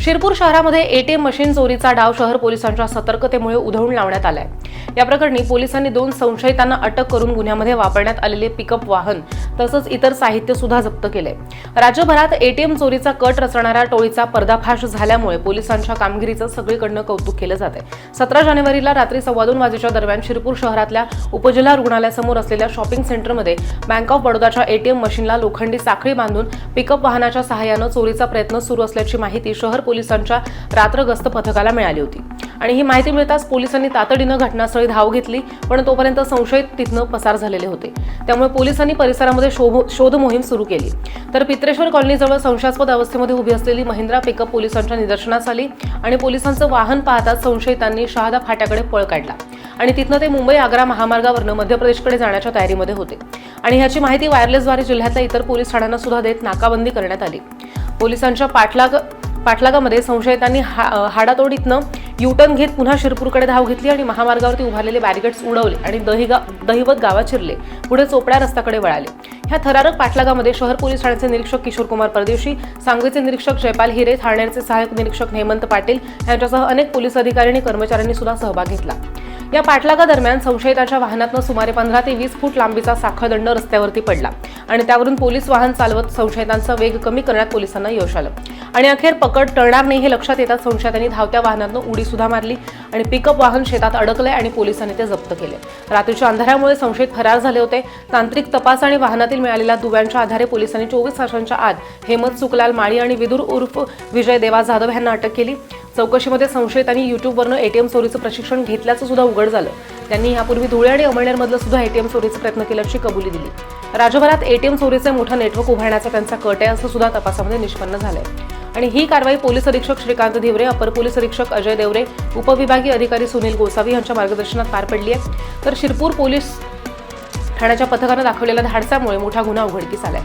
शिरपूर शहरामध्ये ATM machine चोरीचा डाव शहर पोलिसांच्या सतर्कतेमुळे उधळून लावण्यात आलाय। या प्रकरणी पोलिसांनी 2 संशयितांना अटक करून गुन्ह्यामध्ये वापरण्यात आलेले पिकअप वाहन तसंच इतर साहित्य सुद्धा जप्त केले। राज्यभरात एटीएम चोरीचा कट रचणाऱ्या टोळीचा पर्दाफाश झाल्यामुळे पोलिसांच्या कामगिरीचं सगळीकडनं कौतुक केलं जाते। 17 जानेवारीला रात्री 2:15 वाजेच्या दरम्यान शिरपूर शहरातल्या उपजिल्हा रुग्णालयासमोर असलेल्या शॉपिंग सेंटरमध्ये बँक ऑफ बडोदाच्या एटीएम मशीनला लोखंडी साखळी बांधून पिकअप वाहनाच्या सहाय्याने चोरीचा प्रयत्न सुरू असल्याची माहिती शहर पोलिसांच्या रात्र गस्त पथकाला मिळाली होती आणि ही माहिती मिळताच पोलिसांनी तातडीनं घटनास्थळी धाव घेतली, पण तोपर्यंत संशयित तिथनं पसार झालेले होते। त्यामुळे पोलिसांनी परिसरामध्ये शोध मोहीम सुरू केली। तर पित्रेश्वर कॉलनीजवळ संशयास्पद अवस्थेमध्ये उभी असलेली महिंद्रा पिकअप पोलिसांच्या निदर्शनास आली आणि पोलिसांचं वाहन पाहताच संशयितांनी शहादा फाट्याकडे पळ काढला आणि तिथनं ते मुंबई आग्रा महामार्गावरनं मध्य प्रदेशकडे जाण्याच्या तयारीमध्ये होते आणि ह्याची माहिती वायरलेसद्वारे जिल्ह्यातल्या इतर पोलीस ठाण्यांना सुद्धा देत नाकाबंदी करण्यात आली। पोलिसांच्या पाठलागामध्ये संशयितांनी हाडातोडीतनं युटर्न घेत पुन्हा शिरपूरकडे धाव घेतली आणि महामार्गावरती उभारलेले बॅरिकेड्स उडवले आणि दहिवत गावात शिरले, पुढे चोपड्या रस्त्याकडे वळाले। ह्या थरारक पाठलागामध्ये शहर पोलीस ठाण्याचे निरीक्षक किशोर कुमार परदेशी, सांगवीचे निरीक्षक जयपाल हिरे, ठाण्याचे सहाय्यक निरीक्षक हेमंत पाटील यांच्यासह अनेक पोलीस अधिकारी आणि कर्मचाऱ्यांनी सुद्धा सहभाग घेतला। या पाठलागादरम्यान संशयिताच्या वाहनातून सुमारे 15 ते 20 फूट लांबीचा साखळदंड रस्त्यावरती पडला आणि त्यावरून पोलीस वाहन चालवत संशयितांचा वेग कमी करण्यात पोलिसांना यश आलं आणि अखेर पकड टळणार नाही हे लक्षात येताच संशयितांनी धावत्या वाहनातून उडी सुद्धा मारली आणि पिकअप वाहन शेतात अडकले आणि पोलिसांनी ते जप्त केले। रात्रीच्या अंधारामुळे संशयित फरार झाले होते। तांत्रिक तपास आणि वाहनातील मिळालेल्या दुव्यांच्या आधारे पोलिसांनी 24 तासांच्या आत हेमंत सुखलाल माळी आणि विदुर उर्फ विजय देवा जाधव यांना अटक केली। चौकशीमध्ये संशयितांनी युट्यूबवरनं एटीएम चोरीचं प्रशिक्षण घेतल्याचं सुद्धा उघड झालं। त्यांनी यापूर्वी धुळे आणि अमळनेरमधलं सुद्धा एटीएम चोरीचा प्रयत्न केल्याची कबुली दिली। राज्यभरात एटीएम चोरीचे मोठं नेटवर्क उभारण्याचा त्यांचा कट आहे असं सुद्धा तपासामध्ये निष्पन्न झालंय आणि ही कारवाई पोलीस अधीक्षक श्रीकांत धिवरे, अपर पोलीस अधीक्षक अजय देवरे, उपविभागीय अधिकारी सुनील गोसावी यांच्या मार्गदर्शनात पार पडली आहे। तर शिरपूर पोलीस ठाण्याच्या पथकानं दाखवलेल्या धाडसामुळे मोठा गुन्हा उघडकीस आलाय।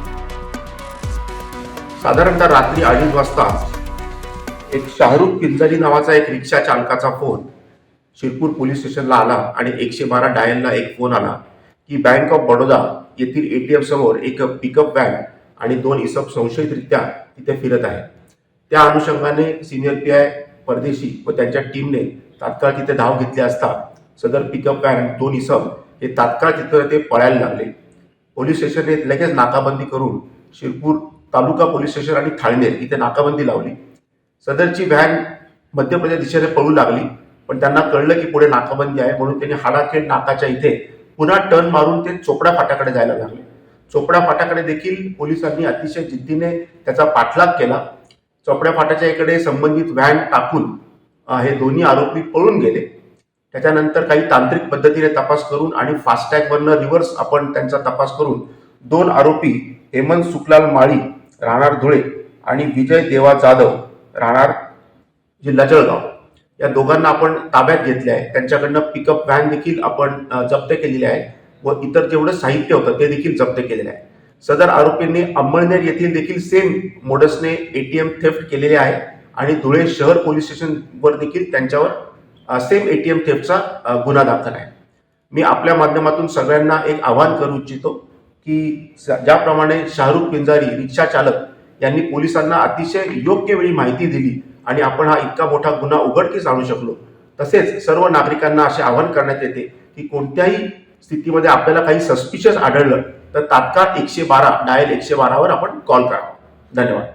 साधारणतः रात्री 2:30 वाजता एक शाहरुख पिंजारी नावाचा एक रिक्षा चालकाचा फोन शिरपूर पोलीस स्टेशनला आला आणि 112 डायलला एक फोन आला की बँक ऑफ बडोदा येथील एटीएम समोर एक पिकअप व्हॅन आणि 2 इसम संशयितरित्या तिथे फिरत आहे। त्या अनुषंगाने सिनियर पीआय परदेशी व त्यांच्या टीमने तात्काळ तिथे धाव घेतली असता सदर पिकअप व्हॅन 2 इसम हे तात्काळ तिथे ते पळायला लागले। पोलीस स्टेशनने लगेच नाकाबंदी करून शिरपूर तालुका पोलीस स्टेशन आणि थाळनेर इथे नाकाबंदी लावली। सदरची व्हॅन मध्य प्रदेश दिशेने पळू लागली, पण त्यांना कळलं की पुढे नाकाबंदी आहे म्हणून त्यांनी हाडाखेड नाकाच्या इथे पुन्हा टर्न मारून ते चोपडा फाट्याकडे जायला लागले। चोपडा फाट्याकडे देखील पोलिसांनी अतिशय जिद्दीने त्याचा पाठलाग केला। चोपड्या फाट्याच्या इकडे संबंधित व्हॅन टाकून हे दोन्ही आरोपी पळून गेले। त्याच्यानंतर काही तांत्रिक पद्धतीने तपास करून आणि फास्टॅगवरनं रिव्हर्स आपण त्यांचा तपास करून 2 आरोपी हेमंत सुखलाल माळी राहणार धुळे आणि विजय देवा जाधव राहणार जिल्हा जळगाव या दोघांना आपण ताब्यात घेतले आहे। त्यांच्याकडनं पिकअप व्हॅन देखील आपण जप्त केलेली आहे व इतर जेवढं साहित्य होतं ते देखील जप्त केलेलं आहे। सदर आरोपींनी अमळनेर येथील देखील सेम मोडसने एटीएम थेफ्ट केलेले आहे आणि धुळे शहर पोलीस स्टेशनवर देखील त्यांच्यावर सेम एटीएम थेफ्टचा गुन्हा दाखल आहे। मी आपल्या माध्यमातून सगळ्यांना एक आवाहन करू इच्छितो की ज्याप्रमाणे शाहरुख पिंजारी रिक्षा चालक यांनी पोलिसांना अतिशय योग्य वेळी माहिती दिली आणि आपण हा इतका मोठा गुन्हा उघडकीस आणू शकलो, तसेच सर्व नागरिकांना असे आवाहन करण्यात येते की कोणत्याही स्थितीमध्ये आपल्याला काही सस्पिशियस आढळलं तर तात्काळ 112 डायल 112 वर आपण कॉल करावा। धन्यवाद।